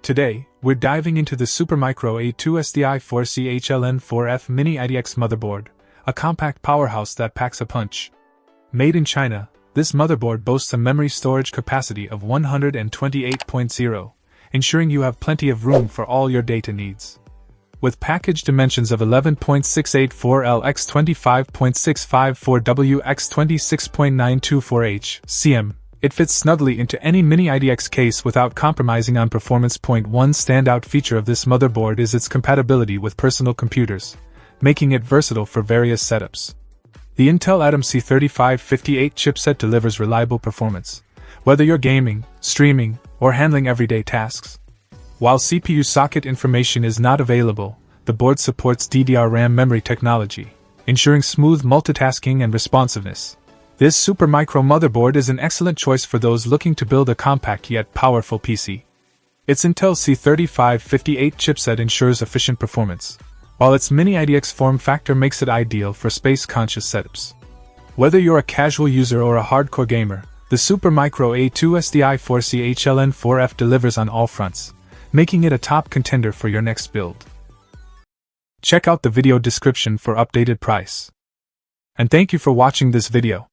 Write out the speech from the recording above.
Today, we're diving into the Supermicro A2SDi-4C-HLN4F mini ITX motherboard, a compact powerhouse that packs a punch. Made in China, this motherboard boasts a memory storage capacity of 128.0, ensuring you have plenty of room for all your data needs. With package dimensions of 11.684L x 25.654W x 26.924H cm, it fits snugly into any mini ITX case without compromising on performance. One standout feature of this motherboard is its compatibility with personal computers, making it versatile for various setups. The Intel Atom C3558 chipset delivers reliable performance, whether you're gaming, streaming, or handling everyday tasks. While CPU socket information is not available, the board supports DDR-RAM memory technology, ensuring smooth multitasking and responsiveness. This Supermicro motherboard is an excellent choice for those looking to build a compact yet powerful PC. Its Intel C3558 chipset ensures efficient performance, while its mini ITX form factor makes it ideal for space-conscious setups. Whether you're a casual user or a hardcore gamer, the Supermicro A2SDi-4C-HLN4F delivers on all fronts, making it a top contender for your next build. Check out the video description for updated price. And thank you for watching this video.